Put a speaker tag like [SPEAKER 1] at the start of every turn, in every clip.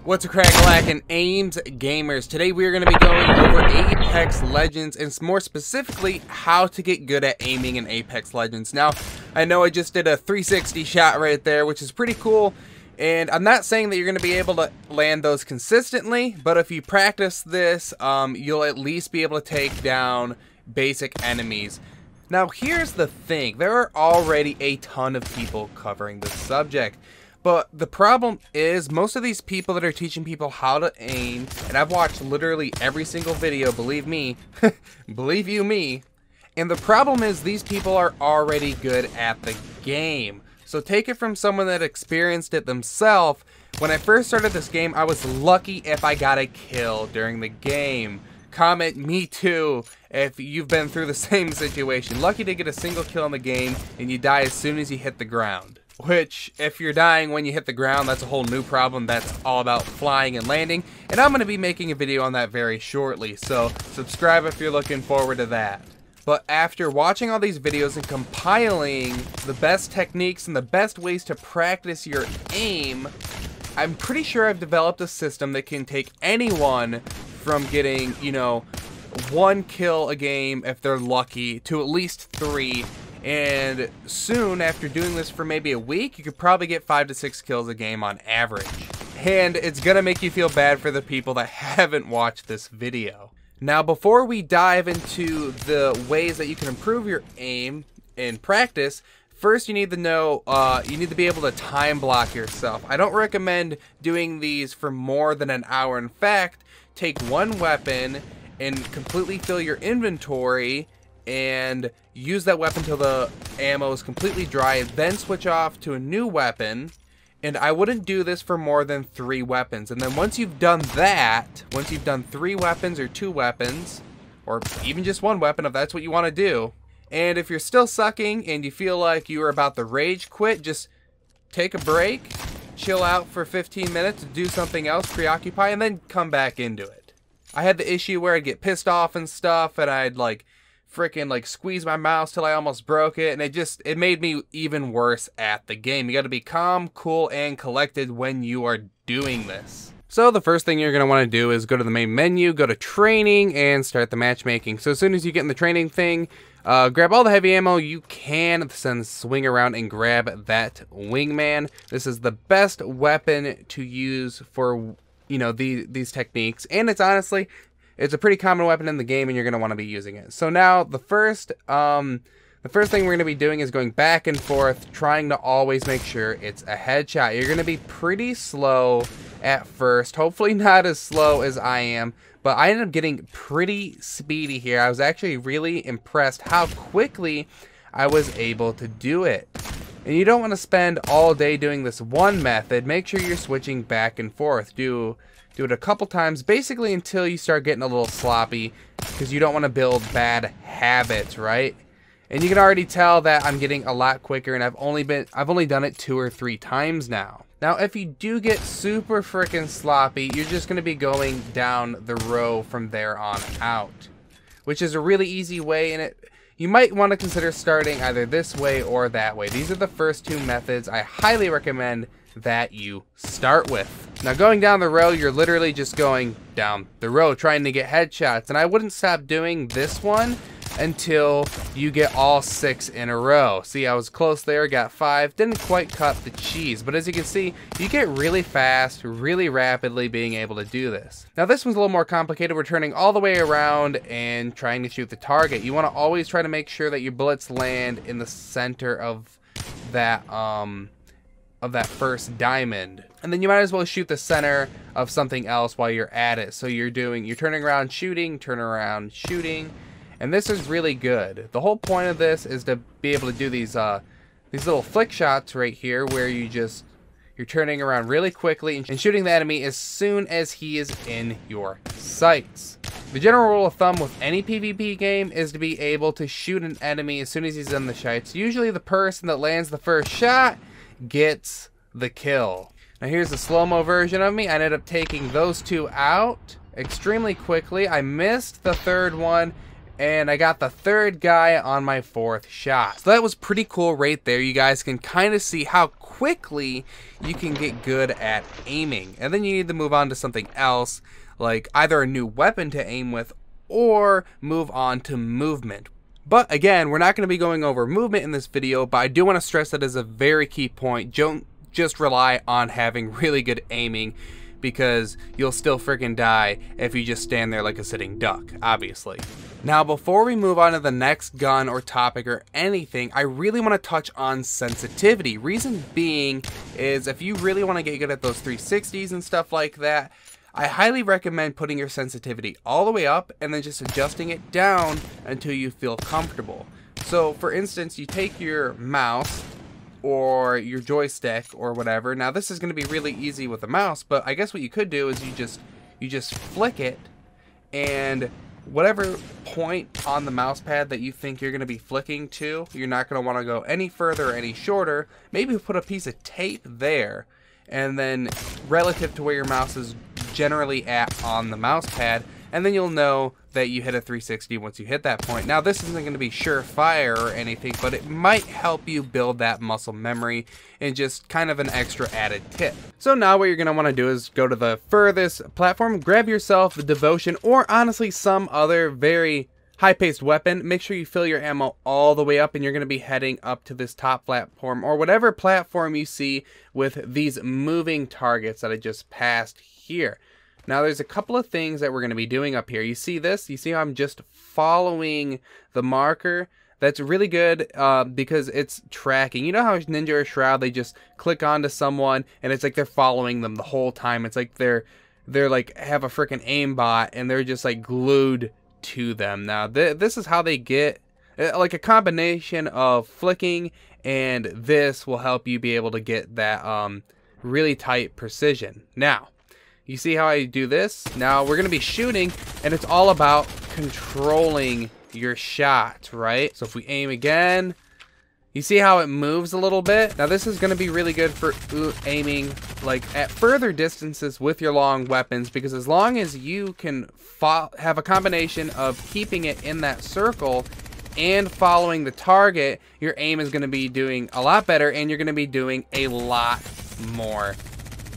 [SPEAKER 1] What's acrackilakin, Ames gamers? Today we are going to be going over Apex Legends and more specifically how to get good at aiming in Apex Legends. Now, I know I just did a 360 shot right there, which is pretty cool, and I'm not saying that you're going to be able to land those consistently, but if you practice this, you'll at least be able to take down basic enemies. Now, here's the thing. There are already a ton of people covering this subject. But the problem is, most of these people that are teaching people how to aim, and I've watched literally every single video, believe me, believe you me, and the problem is these people are already good at the game. So take it from someone that experienced it themselves. When I first started this game, I was lucky if I got a kill during the game. Comment me too if you've been through the same situation. Lucky to get a single kill in the game, and you die as soon as you hit the ground. Which, if you're dying when you hit the ground, that's a whole new problem. That's all about flying and landing. And I'm going to be making a video on that very shortly. So, subscribe if you're looking forward to that. But after watching all these videos and compiling the best techniques and the best ways to practice your aim, I'm pretty sure I've developed a system that can take anyone from getting, you know, 1 kill a game if they're lucky to at least 3. And soon, after doing this for maybe a week, you could probably get 5 to 6 kills a game on average. And it's gonna make you feel bad for the people that haven't watched this video. Now, before we dive into the ways that you can improve your aim in practice, first you need to know, you need to be able to time block yourself. I don't recommend doing these for more than an hour. In fact, take one weapon and completely fill your inventory and use that weapon till the ammo is completely dry, then switch off to a new weapon. And I wouldn't do this for more than 3 weapons. And then once you've done that, once you've done 3 weapons or 2 weapons, or even just 1 weapon if that's what you want to do, and if you're still sucking and you feel like you are about to rage quit, just take a break, chill out for 15 minutes, do something else, preoccupy, and then come back into it. I had the issue where I'd get pissed off and stuff, and I'd freaking squeeze my mouse till I almost broke it, and it made me even worse at the game. You got to be calm, cool, and collected when you are doing this. So the first thing you're going to want to do is go to the main menu, go to training, and start the matchmaking. So as soon as you get in the training thing, grab all the heavy ammo you can, then swing around and grab that wingman. This is the best weapon to use for, you know, these techniques, and it's honestly, it's a pretty common weapon in the game, and you're going to want to be using it. So now, the first thing we're going to be doing is going back and forth, trying to always make sure it's a headshot. You're going to be pretty slow at first, hopefully not as slow as I am, but I ended up getting pretty speedy here. I was actually really impressed how quickly I was able to do it. And you don't want to spend all day doing this one method. Make sure you're switching back and forth. Do it a couple times, basically until you start getting a little sloppy, because you don't want to build bad habits, right? And you can already tell that I'm getting a lot quicker, and I've only done it 2 or 3 times now. Now, if you do get super freaking sloppy, you're just going to be going down the row from there on out, which is a really easy way, and you might want to consider starting either this way or that way. These are the first 2 methods I highly recommend that you start with. Now, going down the row, you're literally just going down the row trying to get headshots, and I wouldn't stop doing this one until you get all 6 in a row. See, I was close there, got 5, didn't quite cut the cheese, but as you can see, you get really fast, really rapidly being able to do this. Now, this one's a little more complicated. We're turning all the way around and trying to shoot the target. You want to always try to make sure that your bullets land in the center of that first diamond, and then you might as well shoot the center of something else while you're at it. So you're turning around shooting, turn around shooting, and this is really good. The whole point of this is to be able to do these little flick shots right here, where you're turning around really quickly and shooting the enemy as soon as he is in your sights. The general rule of thumb with any PvP game is to be able to shoot an enemy as soon as he's in the sights. Usually the person that lands the first shot gets the kill. Now here's the slow-mo version of me. I ended up taking those 2 out extremely quickly. I missed the 3rd one and I got the third guy on my fourth shot. So that was pretty cool right there. You guys can kind of see how quickly you can get good at aiming. And then you need to move on to something else, like either a new weapon to aim with or move on to movement. But again, we're not going to be going over movement in this video, but I do want to stress that as a very key point. Don't just rely on having really good aiming, because you'll still freaking die if you just stand there like a sitting duck, obviously. Now, before we move on to the next gun or topic or anything, I really want to touch on sensitivity. Reason being is if you really want to get good at those 360s and stuff like that, I highly recommend putting your sensitivity all the way up and then just adjusting it down until you feel comfortable. So for instance, you take your mouse or your joystick or whatever. Now this is going to be really easy with a mouse, but I guess what you could do is you just flick it, and whatever point on the mouse pad that you think you're going to be flicking to, you're not going to want to go any further or any shorter. Maybe put a piece of tape there, and then relative to where your mouse is generally at on the mouse pad, and then you'll know that you hit a 360 once you hit that point. Now this isn't going to be surefire or anything, but it might help you build that muscle memory and just kind of an extra added tip. So now what you're going to want to do is go to the furthest platform, grab yourself the devotion, or honestly some other very high-paced weapon. Make sure you fill your ammo all the way up, and you're going to be heading up to this top platform or whatever platform you see with these moving targets that I just passed here. Now there's a couple of things that we're going to be doing up here. You see this? You see how I'm just following the marker? That's really good because it's tracking. You know how Ninja or Shroud, they just click onto someone and it's like they're following them the whole time. It's like they're like have a freaking aimbot and they're just like glued to them. Now this is how they get like a combination of flicking, and this will help you be able to get that really tight precision. Now you see how I do this? Now we're going to be shooting, and it's all about controlling your shot, right? So if we aim again, you see how it moves a little bit? Now this is going to be really good for aiming like at further distances with your long weapons, because as long as you can have a combination of keeping it in that circle and following the target, your aim is going to be doing a lot better, and you're going to be doing a lot more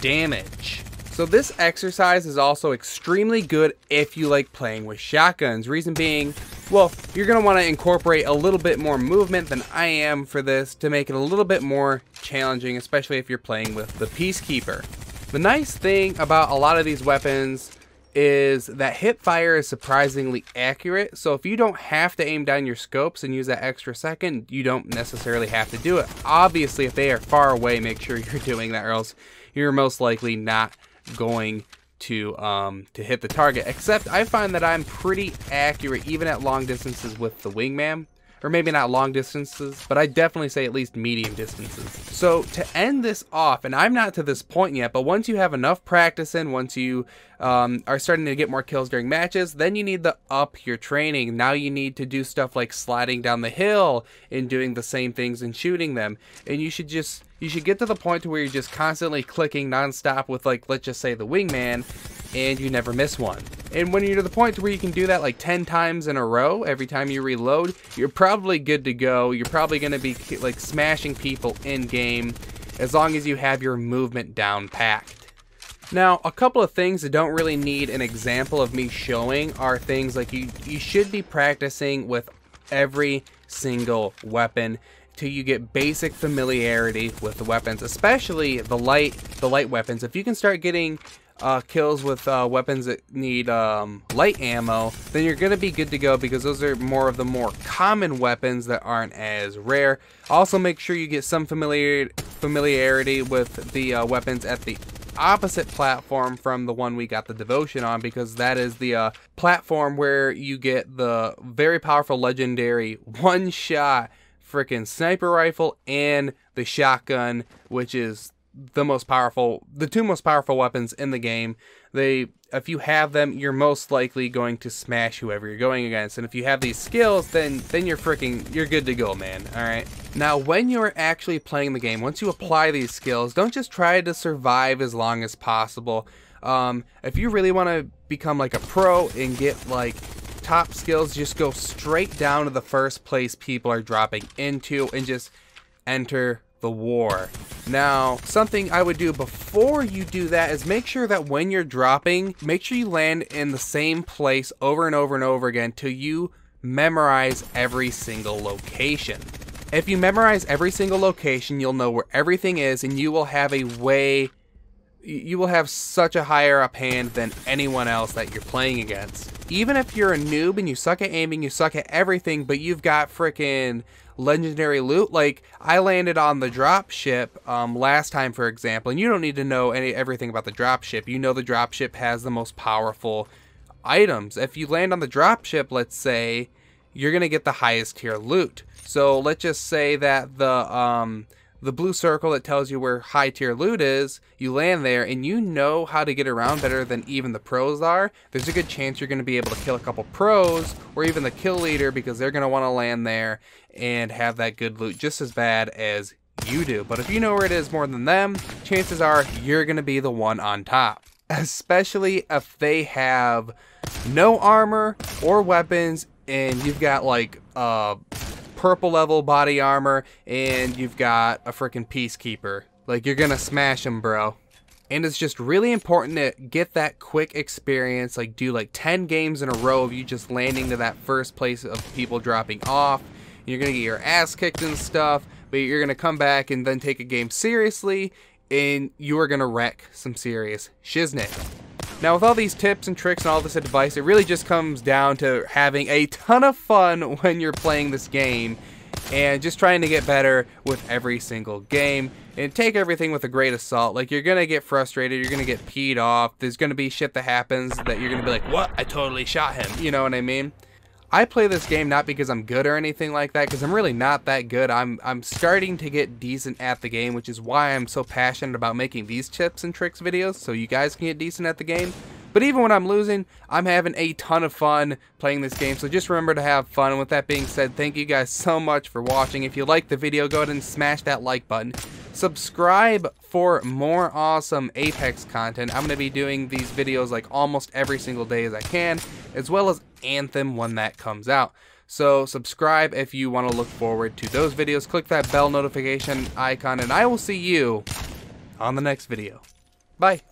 [SPEAKER 1] damage. So this exercise is also extremely good if you like playing with shotguns. Reason being, well, you're going to want to incorporate a little bit more movement than I am for this to make it a little bit more challenging, especially if you're playing with the Peacekeeper. The nice thing about a lot of these weapons is that hip fire is surprisingly accurate. So if you don't have to aim down your scopes and use that extra second, you don't necessarily have to do it. Obviously, if they are far away, make sure you're doing that, or else you're most likely not going to hit the target. Except I find that I'm pretty accurate even at long distances with the wingman, or maybe not long distances, but I definitely say at least medium distances. So to end this off, and I'm not to this point yet, but once you have enough practice in, once you are starting to get more kills during matches, then you need to up your training. Now you need to do stuff like sliding down the hill and doing the same things and shooting them. And you should get to the point to where you're just constantly clicking nonstop with, like, let's just say the wingman, and you never miss one. And when you're to the point to where you can do that like 10 times in a row every time you reload, you're probably good to go. You're probably going to be like smashing people in game as long as you have your movement down packed. Now, a couple of things that don't really need an example of me showing are things like you should be practicing with every single weapon till you get basic familiarity with the weapons, especially the light weapons. If you can start getting kills with weapons that need light ammo, then you're gonna be good to go, because those are more of the more common weapons that aren't as rare. Also, make sure you get some familiarity with the weapons at the opposite platform from the one we got the devotion on, because that is the platform where you get the very powerful legendary one-shot freaking sniper rifle and the shotgun, which is the two most powerful weapons in the game. If you have them, you're most likely going to smash whoever you're going against. And if you have these skills, then you're good to go, man. All right. Now, when you're actually playing the game, once you apply these skills, don't just try to survive as long as possible. If you really want to become like a pro and get like top skills, just go straight down to the first place people are dropping into and just enter the war. Now, something I would do before you do that is make sure that when you're dropping, make sure you land in the same place over and over and over again till you memorize every single location. If you memorize every single location, you'll know where everything is, and you will have such a higher up hand than anyone else that you're playing against. Even if you're a noob and you suck at aiming, you suck at everything, but you've got freaking legendary loot. Like, I landed on the drop ship last time, for example, and you don't need to know everything about the drop ship. You know the drop ship has the most powerful items. If you land on the drop ship, let's say, you're gonna get the highest tier loot. So let's just say that the blue circle that tells you where high tier loot is, you land there and you know how to get around better than even the pros are. There's a good chance you're going to be able to kill a couple pros or even the kill leader, because they're going to want to land there and have that good loot just as bad as you do. But if you know where it is more than them, chances are you're going to be the one on top. Especially if they have no armor or weapons and you've got like purple level body armor and you've got a freaking peacekeeper. Like, you're gonna smash them, bro. And it's just really important to get that quick experience, like do like 10 games in a row of you just landing to that first place of people dropping off. You're gonna get your ass kicked and stuff, but you're gonna come back and then take a game seriously, and you are gonna wreck some serious shiznit. Now, with all these tips and tricks and all this advice, it really just comes down to having a ton of fun when you're playing this game and just trying to get better with every single game, and take everything with a grain of salt. Like, you're gonna get frustrated, you're gonna get peed off, there's gonna be shit that happens that you're gonna be like, what? I totally shot him. You know what I mean? I play this game not because I'm good or anything like that, because I'm really not that good. I'm starting to get decent at the game, which is why I'm so passionate about making these tips and tricks videos, so you guys can get decent at the game. But even when I'm losing, I'm having a ton of fun playing this game, so just remember to have fun. And with that being said, thank you guys so much for watching. If you liked the video, go ahead and smash that like button. Subscribe for more awesome Apex content. I'm going to be doing these videos like almost every single day as I can, as well as Anthem when that comes out. So subscribe if you want to look forward to those videos. Click that bell notification icon, and I will see you on the next video. Bye.